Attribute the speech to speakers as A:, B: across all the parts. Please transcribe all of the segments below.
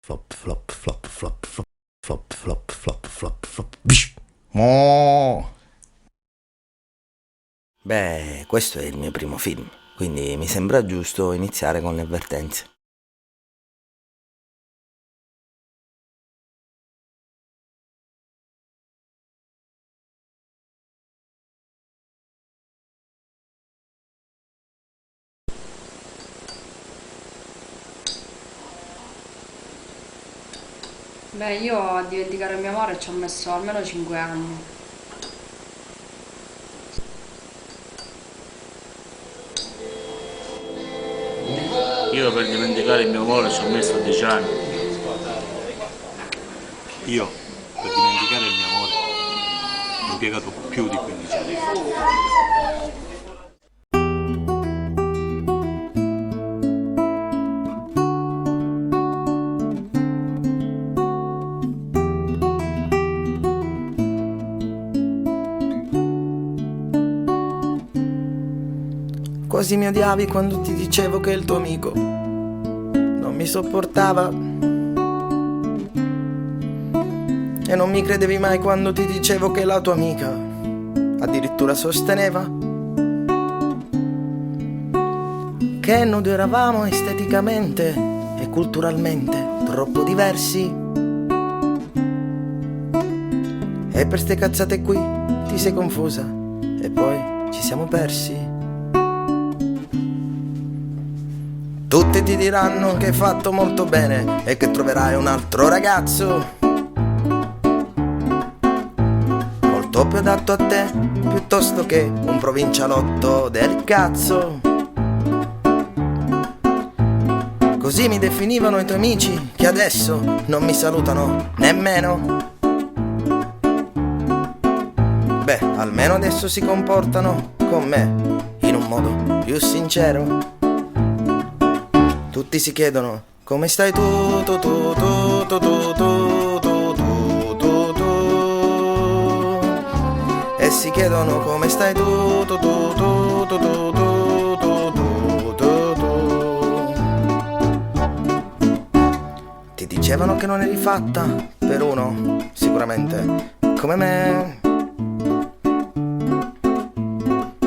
A: Flop, flop, flop, flop, flop, flop, flop, flop, flop, flop. Bish. Mo.
B: Beh, questo è il mio primo film, quindi mi sembra giusto iniziare con le avvertenze.
C: Beh, io a dimenticare il mio amore ci ho messo almeno 5 anni.
D: Io per dimenticare il mio amore ci ho messo 10 anni.
E: Io, per dimenticare il mio amore, ho impiegato più di 15 anni.
B: Quasi mi odiavi quando ti dicevo che il tuo amico non mi sopportava. E non mi credevi mai quando ti dicevo che la tua amica addirittura sosteneva che noi due eravamo esteticamente e culturalmente troppo diversi. E per ste cazzate qui ti sei confusa e poi ci siamo persi. Tutti ti diranno che hai fatto molto bene e che troverai un altro ragazzo molto più adatto a te, piuttosto che un provincialotto del cazzo. Così mi definivano i tuoi amici, che adesso non mi salutano nemmeno. Beh, almeno adesso si comportano con me in un modo più sincero. Tutti si chiedono come stai tu, tu, tu, tu, tu, tu, tu, tu, tu, tu, tu. E si chiedono come stai tu, tu, tu, tu, tu, tu, tu, tu, tu, tu. Ti dicevano che non eri fatta per uno, sicuramente, come me.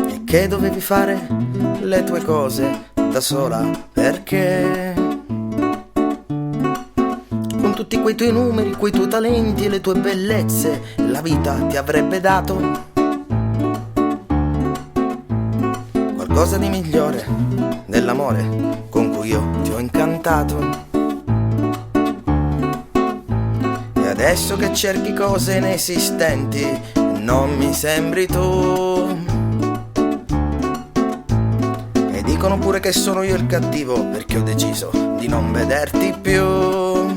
B: E che dovevi fare le tue cose da sola, perché con tutti quei tuoi numeri, quei tuoi talenti e le tue bellezze la vita ti avrebbe dato qualcosa di migliore dell'amore con cui io ti ho incantato. E adesso che cerchi cose inesistenti non mi sembri tu. Dicono pure che sono io il cattivo perché ho deciso di non vederti più.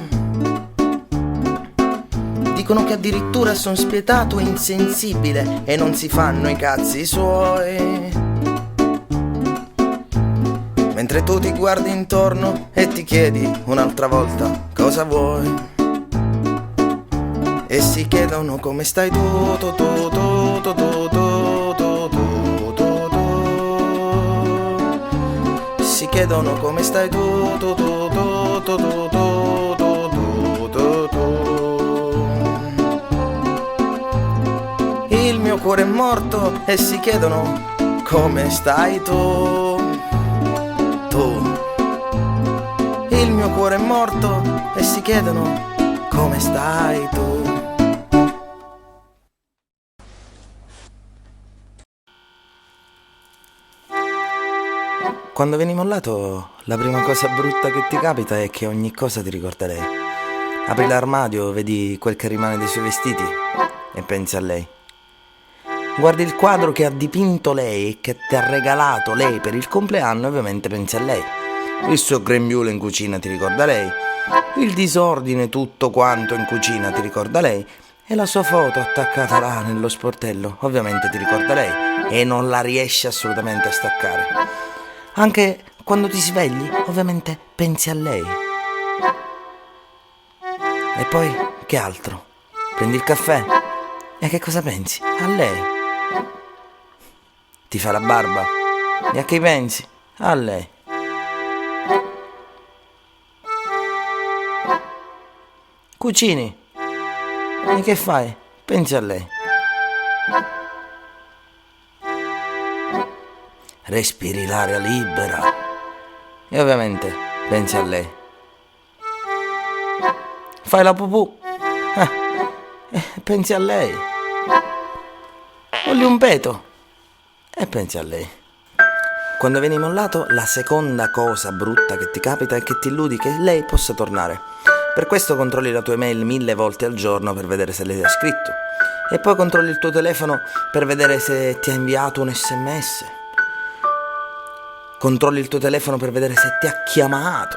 B: Dicono che addirittura sono spietato e insensibile e non si fanno i cazzi suoi. Mentre tu ti guardi intorno e ti chiedi un'altra volta cosa vuoi. E si chiedono come stai tu, tu, tu, tu, tu, tu, tu, tu, tu, tu. Si chiedono come stai tu, tu, tu, tu, tu, tu, tu, tu, tu, tu. Il mio cuore è morto e si chiedono come stai tu, tu. Il mio cuore è morto e si chiedono come stai tu. Quando vieni mollato, la prima cosa brutta che ti capita è che ogni cosa ti ricorda lei. Apri l'armadio, vedi quel che rimane dei suoi vestiti e pensi a lei. Guardi il quadro che ha dipinto lei e che ti ha regalato lei per il compleanno e ovviamente pensi a lei. Il suo grembiule in cucina ti ricorda lei. Il disordine tutto quanto in cucina ti ricorda lei. E la sua foto attaccata là nello sportello ovviamente ti ricorda lei. E non la riesci assolutamente a staccare. Anche quando ti svegli, ovviamente pensi a lei. E poi, che altro? Prendi il caffè e che cosa pensi? A lei. Ti fa la barba e a chi pensi? A lei. cucini. E che fai? Pensi a lei. Respiri l'aria libera. E ovviamente pensi a lei. Fai la pupù. Pensi a lei. Voglio un peto. E pensi a lei. Quando vieni mollato, la seconda cosa brutta che ti capita è che ti illudi che lei possa tornare. Per questo controlli la tua email 1000 volte al giorno per vedere se lei ti ha scritto. E poi controlli il tuo telefono per vedere se ti ha inviato un SMS. Controlli il tuo telefono per vedere se ti ha chiamato.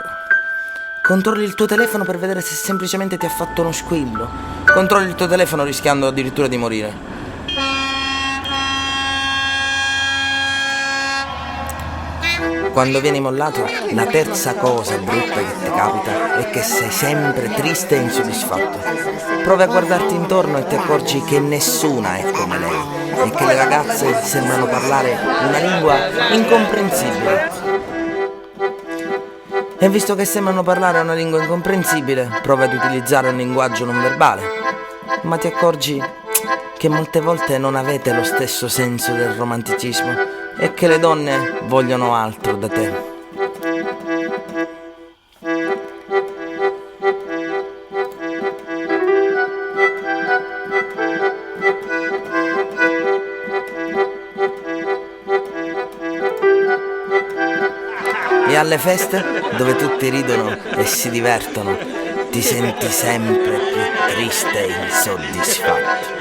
B: Controlli il tuo telefono per vedere se semplicemente ti ha fatto uno squillo. Controlli il tuo telefono rischiando addirittura di morire. Quando vieni mollato, la terza cosa brutta che ti capita è che sei sempre triste e insoddisfatto. Provi a guardarti intorno e ti accorgi che nessuna è come lei e che le ragazze sembrano parlare una lingua incomprensibile. E visto che sembrano parlare una lingua incomprensibile, provi ad utilizzare un linguaggio non verbale, ma ti accorgi che molte volte non avete lo stesso senso del romanticismo e che le donne vogliono altro da te. E alle feste, dove tutti ridono e si divertono, ti senti sempre più triste e insoddisfatto.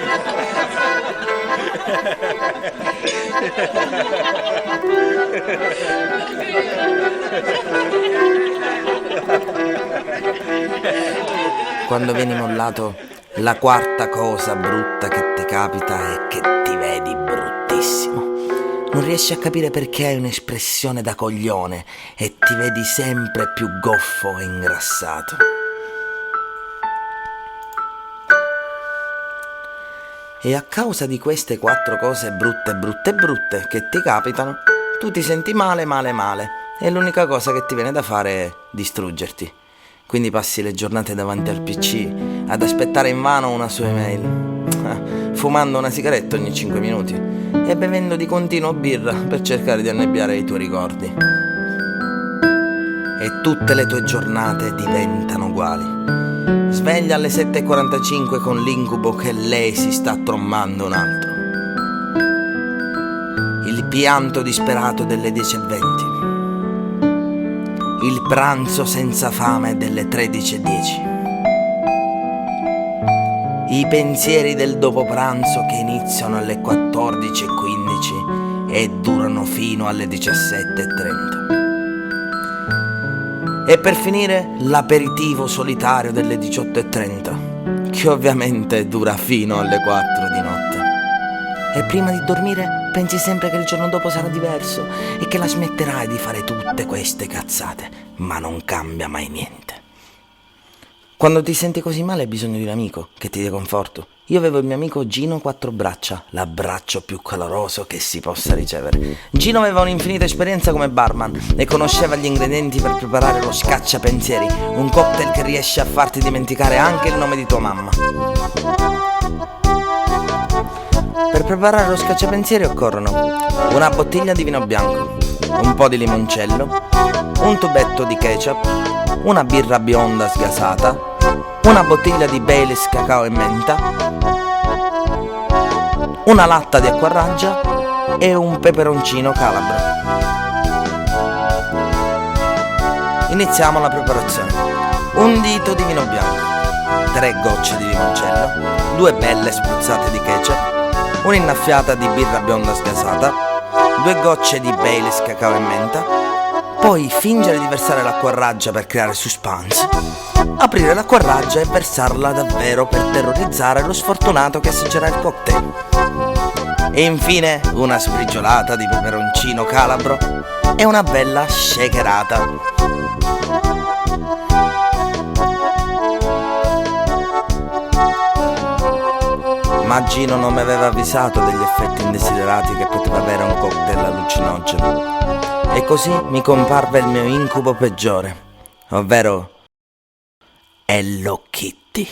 B: Quando vieni mollato, la quarta cosa brutta che ti capita è che ti vedi bruttissimo. Non riesci a capire perché hai un'espressione da coglione e ti vedi sempre più goffo e ingrassato. E a causa di queste 4 cose brutte che ti capitano, tu ti senti male e l'unica cosa che ti viene da fare è distruggerti. Quindi passi le giornate davanti al PC ad aspettare invano una sua email, fumando una sigaretta ogni 5 minuti e bevendo di continuo birra per cercare di annebbiare i tuoi ricordi. E tutte le tue giornate diventano uguali. Sveglia alle 7:45 con l'incubo che lei si sta trombando un altro. Il pianto disperato delle 10:20. Il pranzo senza fame delle 13:10. I pensieri del dopo pranzo che iniziano alle 14:15 e durano fino alle 17:30. E per finire l'aperitivo solitario delle 18:30, che ovviamente dura fino alle 4 di notte. E prima di dormire pensi sempre che il giorno dopo sarà diverso e che la smetterai di fare tutte queste cazzate, ma non cambia mai niente. Quando ti senti così male hai bisogno di un amico che ti dia conforto. Io avevo il mio amico Gino Quattrobraccia, l'abbraccio più caloroso che si possa ricevere. Gino aveva un'infinita esperienza come barman e conosceva gli ingredienti per preparare lo scacciapensieri, un cocktail che riesce a farti dimenticare anche il nome di tua mamma. Per preparare lo scacciapensieri occorrono una bottiglia di vino bianco, un po' di limoncello, un tubetto di ketchup, una birra bionda sgasata, una bottiglia di Baileys cacao e menta, una latta di acqua raggia e un peperoncino calabro. Iniziamo la preparazione. Un dito di vino bianco, 3 gocce di limoncello, 2 belle spruzzate di ketchup, un'innaffiata di birra bionda sgasata, 2 gocce di Baileys cacao e menta. Poi fingere di versare l'acqua a raggia per creare suspense, aprire l'acqua a raggia e versarla davvero per terrorizzare lo sfortunato che assaggerà il cocktail. E infine una sbriciolata di peperoncino calabro e una bella shakerata. Ma Gino non mi aveva avvisato degli effetti indesiderati che poteva avere un cocktail allucinogeno. E così mi comparve il mio incubo peggiore, ovvero Hello Kitty.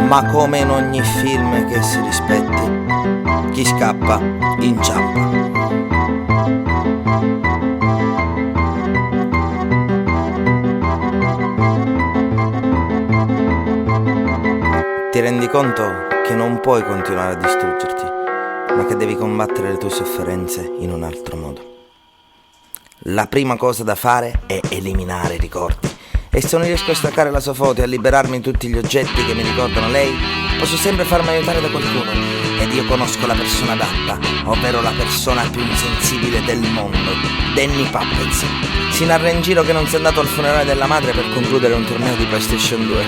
B: Ma come in ogni film che si rispetti, chi scappa inciampa. Ti rendi conto che non puoi continuare a distruggerti, ma che devi combattere le tue sofferenze in un altro modo. La prima cosa da fare è eliminare i ricordi. E se non riesco a staccare la sua foto e a liberarmi di tutti gli oggetti che mi ricordano lei, posso sempre farmi aiutare da qualcuno. Ed io conosco la persona adatta, ovvero la persona più insensibile del mondo, Danny Puppets. Si narra in giro che non sia andato al funerale della madre per concludere un torneo di PlayStation 2.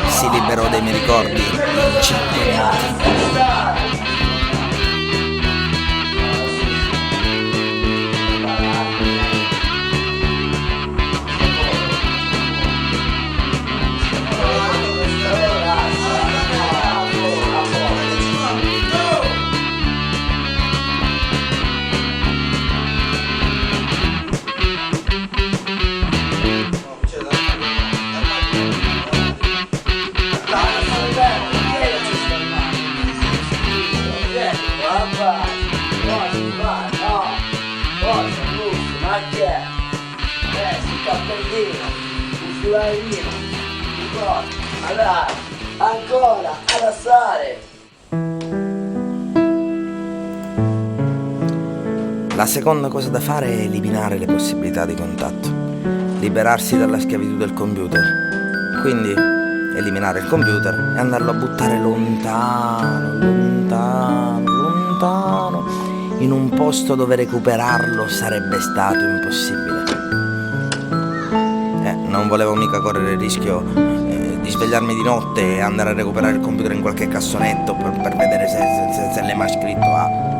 B: Si liberò dei miei ricordi in 5 minuti.
F: Ancora, ad assare.
B: La seconda cosa da fare è eliminare le possibilità di contatto, liberarsi dalla schiavitù del computer. Quindi eliminare il computer e andarlo a buttare lontano, lontano, lontano, in un posto dove recuperarlo sarebbe stato impossibile. Non volevo mica correre il rischio di svegliarmi di notte e andare a recuperare il computer in qualche cassonetto per vedere se l'è mai scritto a...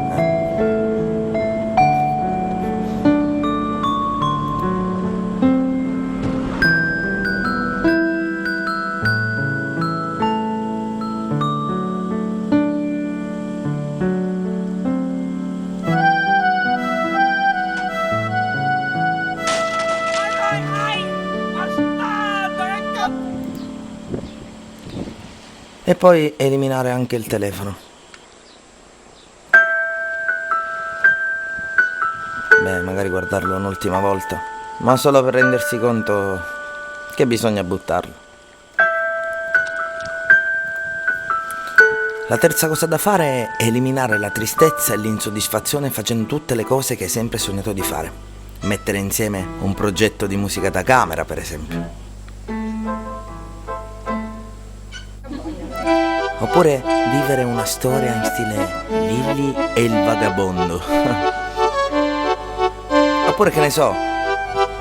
B: E poi eliminare anche il telefono. Beh, magari guardarlo un'ultima volta, ma solo per rendersi conto che bisogna buttarlo. La terza cosa da fare è eliminare la tristezza e l'insoddisfazione facendo tutte le cose che hai sempre sognato di fare. Mettere insieme un progetto di musica da camera, per esempio. Oppure vivere una storia in stile Lilli e il vagabondo. Oppure, che ne so,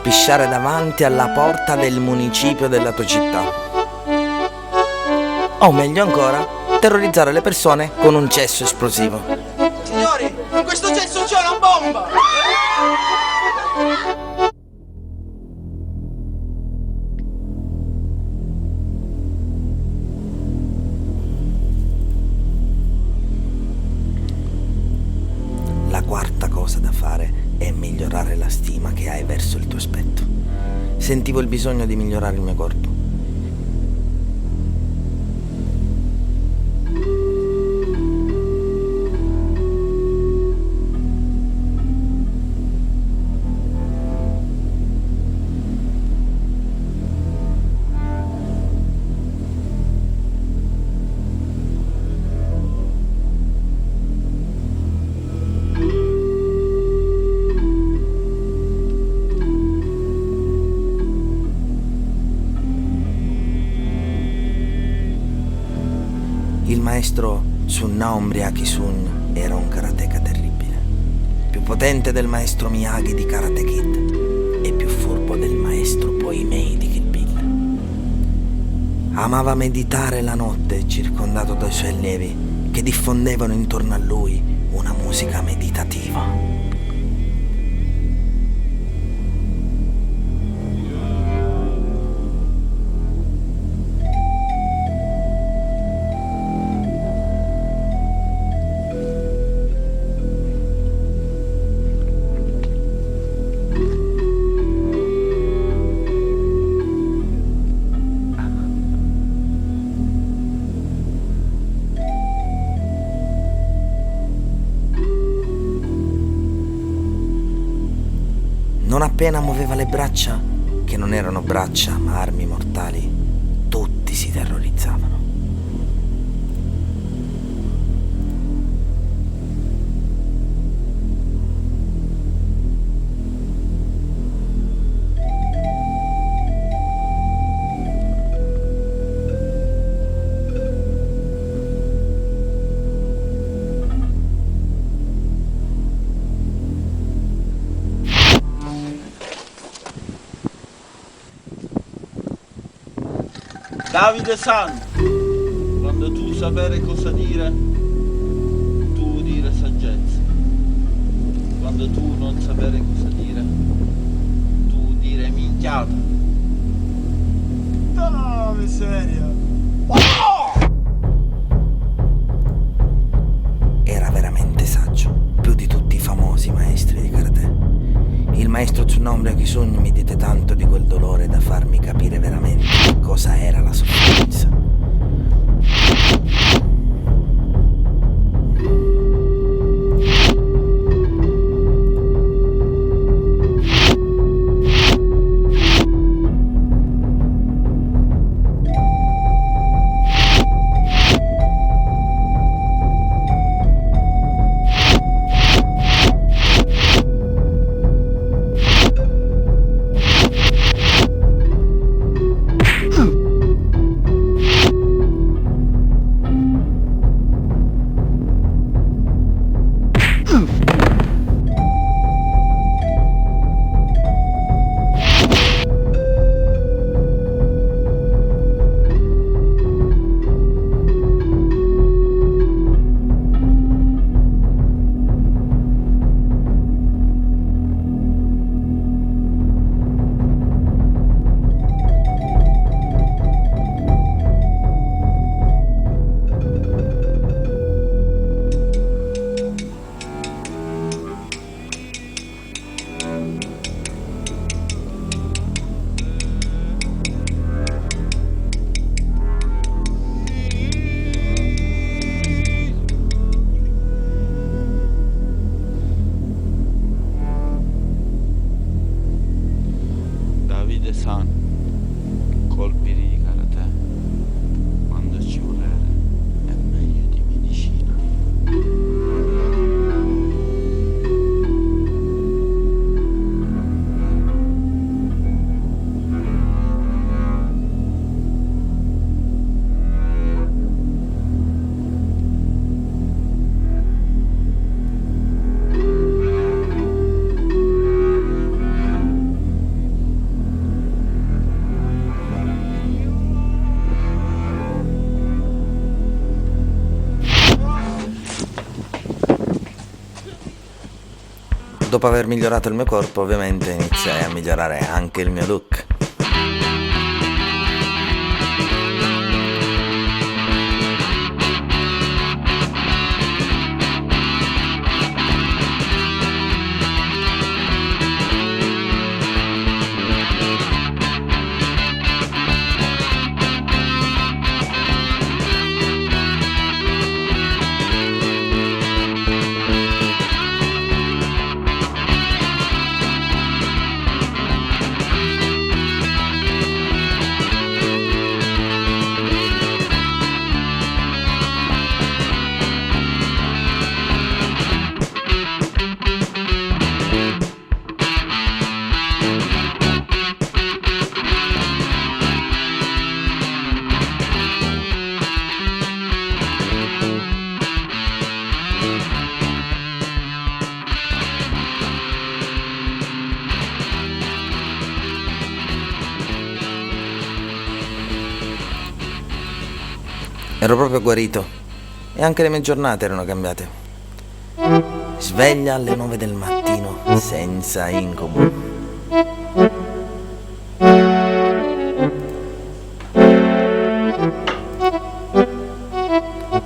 B: pisciare davanti alla porta del municipio della tua città. O meglio ancora, terrorizzare le persone con un cesso esplosivo.
F: Signori, in questo cesso c'è una bomba!
B: La quarta cosa da fare è migliorare la stima che hai verso il tuo aspetto. Sentivo il bisogno di migliorare il mio corpo. Il maestro Sunao Mriaki-sun era un karateka terribile, più potente del maestro Miyagi di Karate Kid. i May di Kill Bill. Amava meditare la notte circondato dai suoi allievi che diffondevano intorno a lui una musica meditativa. Non appena muoveva le braccia, che non erano braccia ma armi mortali, tutti si terrorizzavano.
G: Davide San, quando tu sapere cosa dire, tu dire saggezza. Quando tu non sapere cosa dire, tu dire minchiata. No, miseria.
B: Era veramente saggio, più di tutti i famosi maestri di karate. Il maestro Tsunomori Kizun mi diede tanto di quel dolore da farmi capire veramente cosa era la sofferenza.
G: Davide San, colpi di karate, quando ci volere è meglio di medicina.
B: Dopo aver migliorato il mio corpo, ovviamente iniziai a migliorare anche il mio look. Ero proprio guarito e anche le mie giornate erano cambiate. Sveglia alle 9 del mattino, senza incubo.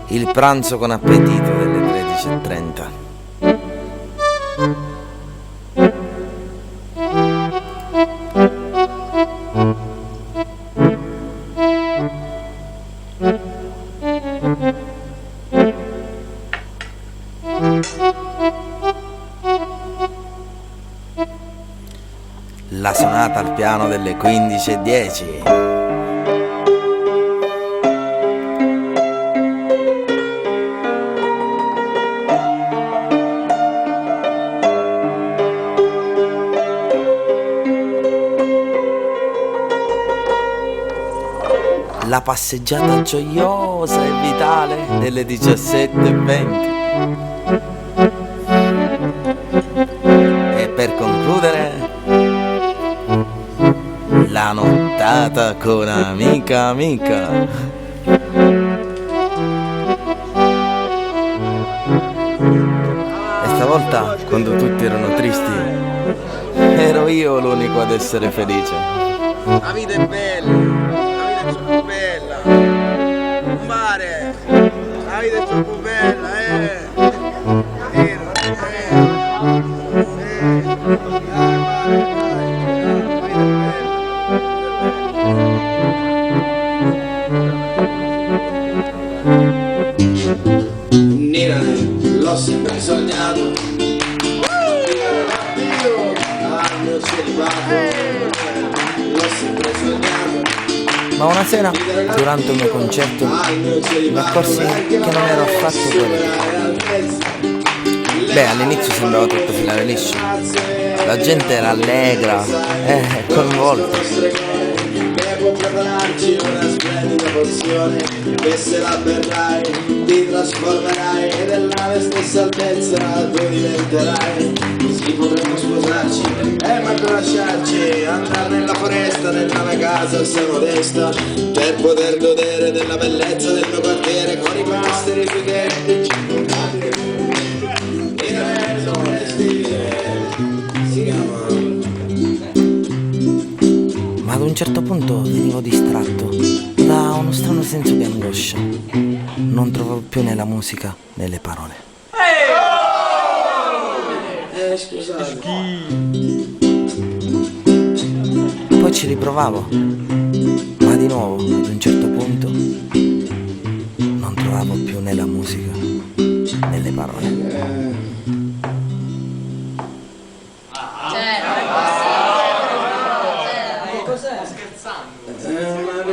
B: Il pranzo con appetito delle 13:30. La sonata al piano delle 15:10. La passeggiata gioiosa e vitale delle 17:20. E per concludere, la nottata con amica. E stavolta, quando tutti erano tristi, ero io l'unico ad essere felice.
F: La vita è bella, la vita è troppo bella. Un mare, la vita è troppo bella, Vero,
H: Nera, l'ho sempre sognato. L'ho sempre sognato.
B: Ma una sera, durante un mio concerto, mi accorsi che non ero affatto guarito. Beh, all'inizio sembrava tutto filare liscio. La gente era allegra e coinvolta.
H: Può prepararci una splendida porzione, che se la berrai ti trasformerai e della stessa altezza tu diventerai. Così potremo sposarci e manco lasciarci, andare nella foresta, nella mia casa assai modesta, per poter godere della bellezza del mio quartiere con i pasteri sui tetti. Si chiama.
B: Ma ad un certo punto venivo distratto da uno strano senso di angoscia. Non trovavo più né la musica né le parole.
H: Scusate.
B: Poi ci riprovavo, ma di nuovo ad un certo punto non trovavo più né la musica né le parole.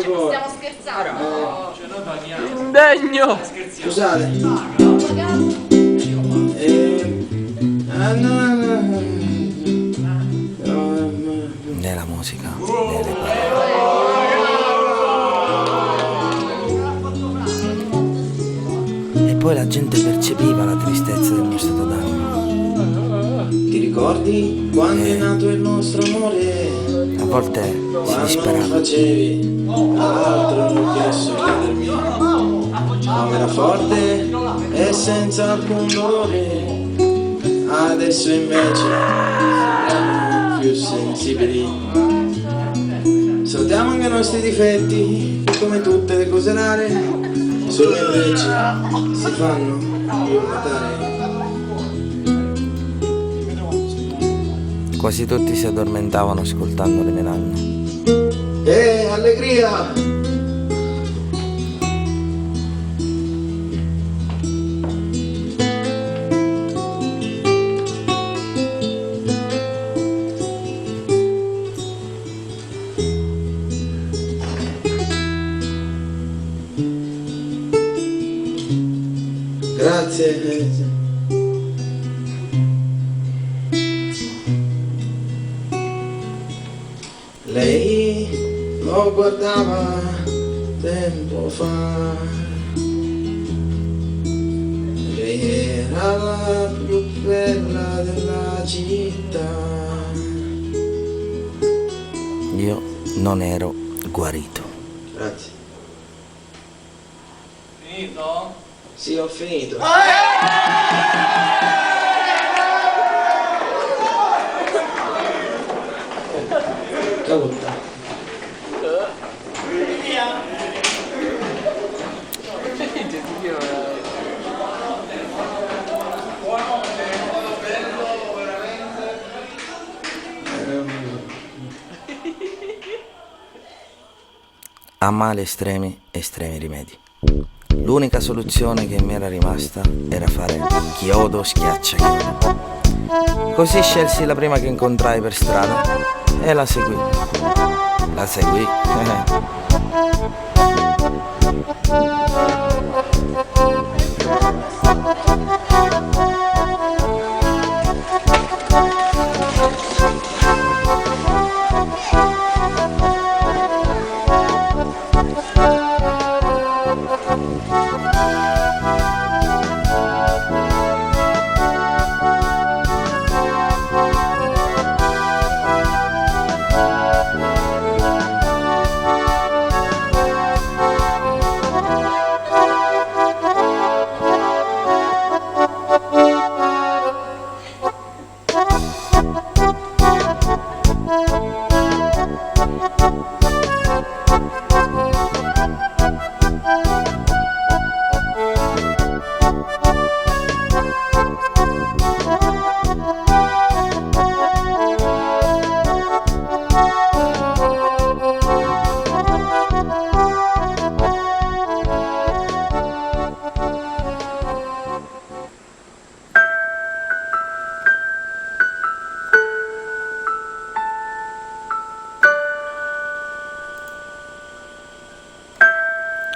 C: Stiamo scherzando.
F: Indegno!
H: Scusate.
B: Né la musica né le parole. E poi la gente percepiva la tristezza del mio stato d'animo.
H: Ti ricordi quando è nato il nostro amore?
B: A volte si
H: Quando non
B: disperava.
H: facevi altro che sorridermi. Ma era forte e senza alcun dolore. Adesso invece siamo più sensibili. Salutiamo anche i nostri difetti, che come tutte le cose rare, solo invece si fanno più notare.
B: Quasi tutti si addormentavano ascoltando le menaglie.
H: Allegria! Grazie. Lei lo guardava tempo fa. Lei era la più bella della città.
B: Io non ero guarito.
H: Grazie.
F: finito? Sì, ho finito. Cavutta.
B: A mali estremi, estremi rimedi. L'unica soluzione che mi era rimasta era fare chiodo schiaccia chiodo. Così scelsi la prima che incontrai per strada e la seguì. La seguì.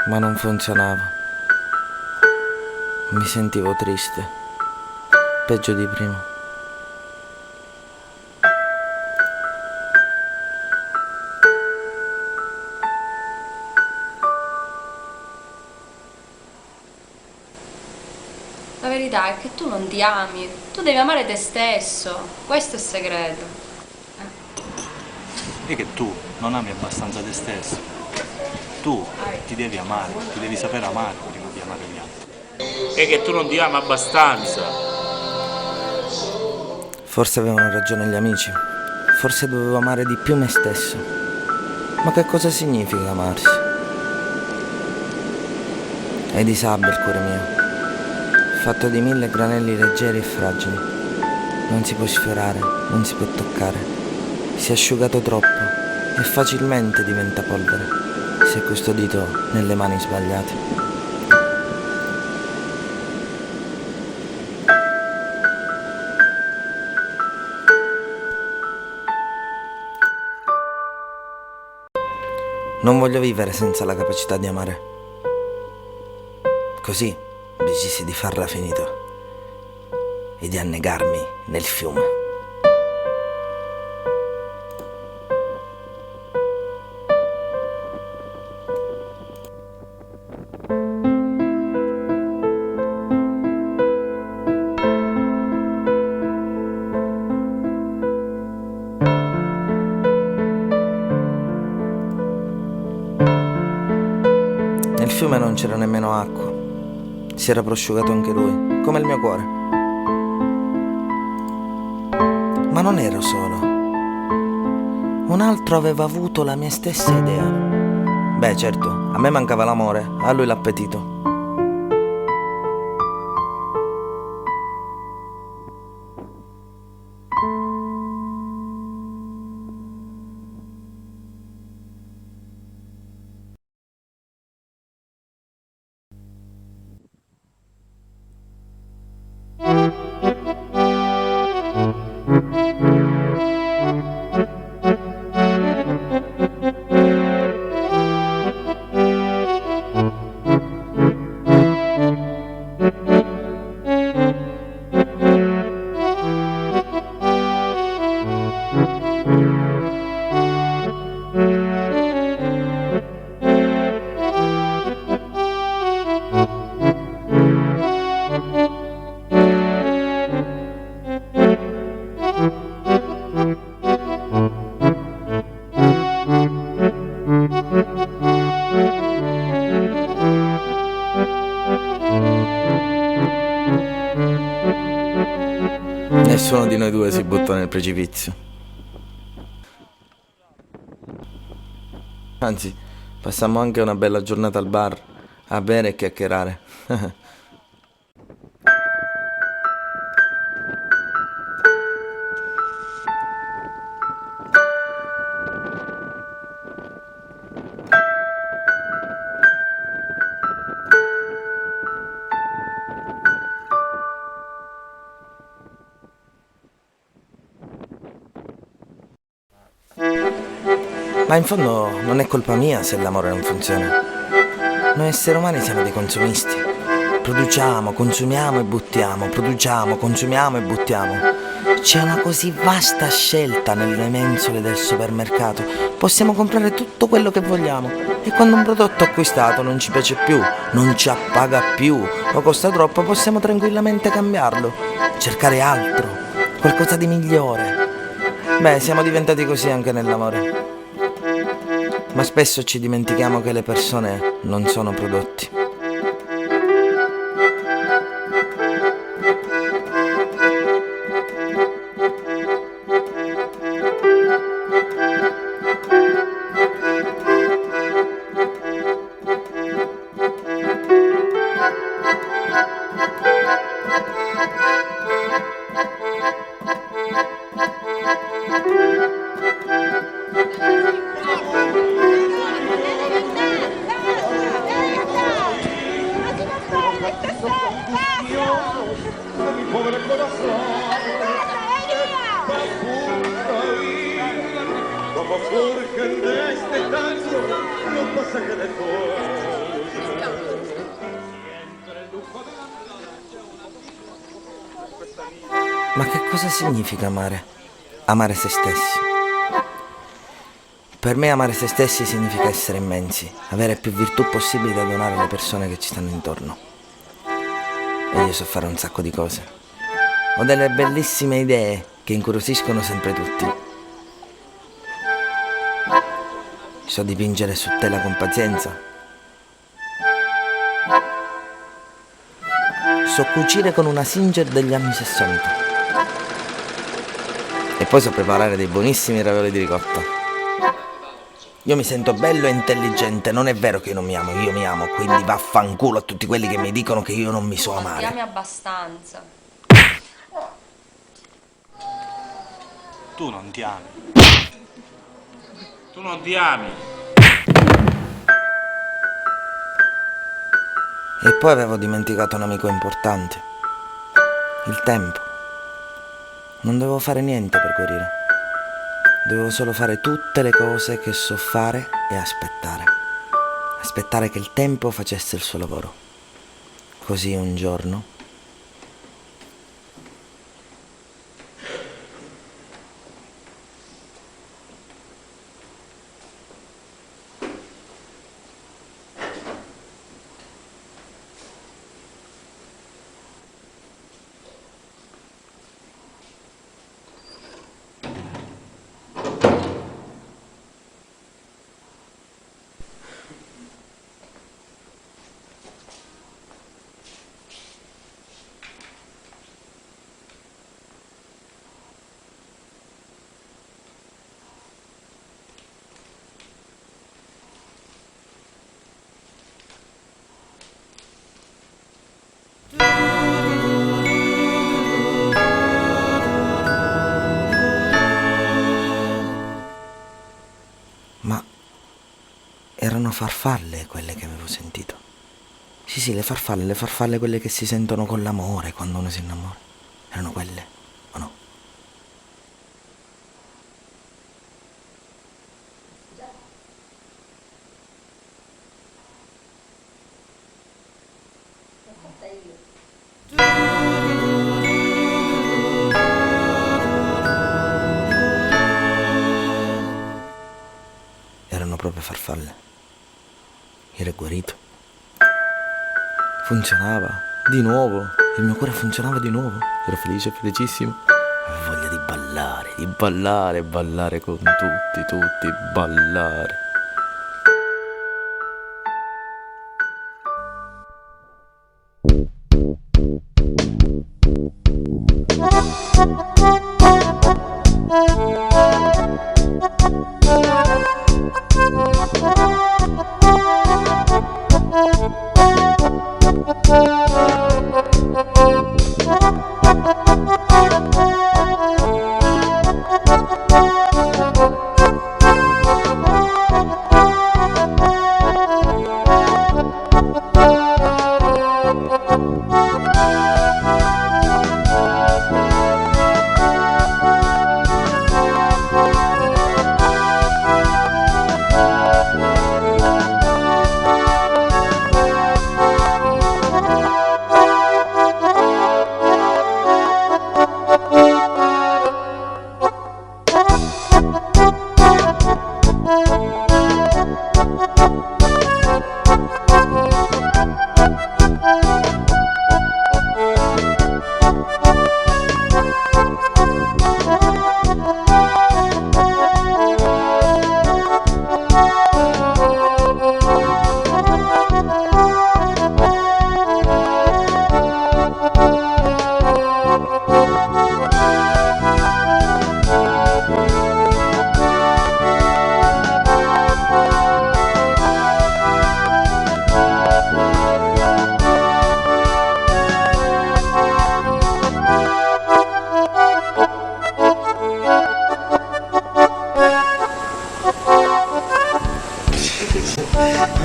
B: Ma non funzionava. Mi sentivo triste, peggio di prima.
C: La verità è che tu non ti ami, tu devi amare te stesso, questo è il segreto.
E: E che tu non ami abbastanza te stesso. Tu ti devi amare, ti devi sapere amare prima di amare gli altri.
D: E che tu non ti ami abbastanza.
B: Forse avevano ragione gli amici, forse dovevo amare di più me stesso. Ma che cosa significa amarsi? È di sabbia il cuore mio, fatto di 1000 granelli leggeri e fragili. Non si può sfiorare, non si può toccare. Si è asciugato troppo e facilmente diventa polvere se è custodito nelle mani sbagliate. Non voglio vivere senza la capacità di amare. Così decisi di farla finito e di annegarmi nel fiume. Nel fiume non c'era nemmeno acqua, si era prosciugato anche lui, come il mio cuore. Ma non ero solo. Un altro aveva avuto la mia stessa idea. Beh, certo, a me mancava l'amore, a lui l'appetito. nessuno di noi due si buttò nel precipizio. Anzi, passammo anche una bella giornata al bar a bere e chiacchierare. Ma in fondo non è colpa mia se l'amore non funziona. Noi esseri umani siamo dei consumisti. Produciamo, consumiamo e buttiamo, produciamo, consumiamo e buttiamo. C'è una così vasta scelta nelle mensole del supermercato. Possiamo comprare tutto quello che vogliamo. E quando un prodotto acquistato non ci piace più, non ci appaga più o costa troppo, possiamo tranquillamente cambiarlo, cercare altro, qualcosa di migliore. Beh, siamo diventati così anche nell'amore. Ma spesso ci dimentichiamo che le persone non sono prodotti. Ma che cosa significa amare? Amare se stessi. Per me amare se stessi significa essere immensi, avere più virtù possibili da donare alle persone che ci stanno intorno. E io so fare un sacco di cose. Ho delle bellissime idee che incuriosiscono sempre tutti. So dipingere su tela con pazienza. So cucire con una Singer degli anni 60. E poi so preparare dei buonissimi ravioli di ricotta. Io mi sento bello e intelligente, non è vero che io non mi amo, io mi amo, quindi vaffanculo a tutti quelli che mi dicono che io non mi so
C: Ti
B: amare.
C: ami abbastanza.
E: Tu non ti ami.
D: Tu non ti ami.
B: E poi avevo dimenticato un amico importante. Il tempo. Non dovevo fare niente per guarire. Dovevo solo fare tutte le cose che so fare e aspettare. Aspettare che il tempo facesse il suo lavoro. Così un giorno... Ma erano farfalle quelle che avevo sentito. Sì, le farfalle quelle che si sentono con l'amore quando uno si innamora. Erano quelle, o no? Erano proprio farfalle. Ero guarito. Funzionava di nuovo. Il mio cuore funzionava di nuovo. Ero felice, felicissimo. Avevo voglia di ballare con tutti, ballare.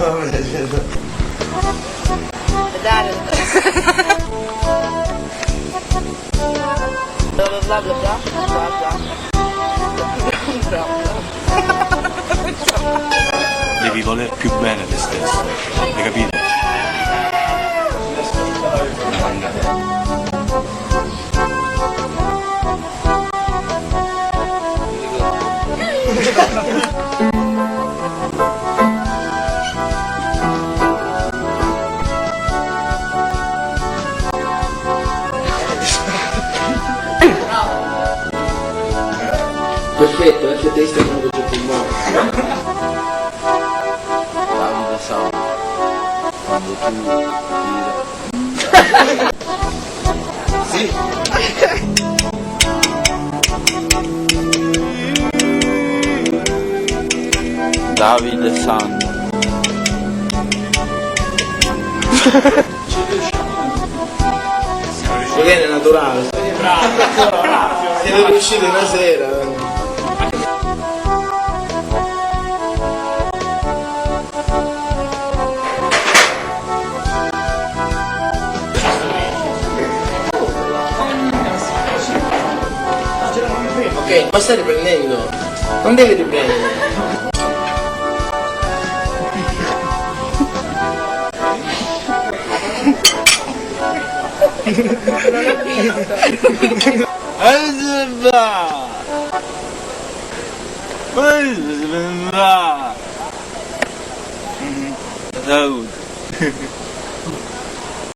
I: Dai. Bla bla bla bla bla bla.
E: Devi voler più bene te stesso, hai capito?
F: Perfetto, anche te stai proprio già filmato.
G: Davide sa quando tu
F: Sì.
G: Davide San.
F: Viene naturale. Siete riusciti una sera. Ok, ma stai riprendendo? Non devi riprendere.
G: Saúde.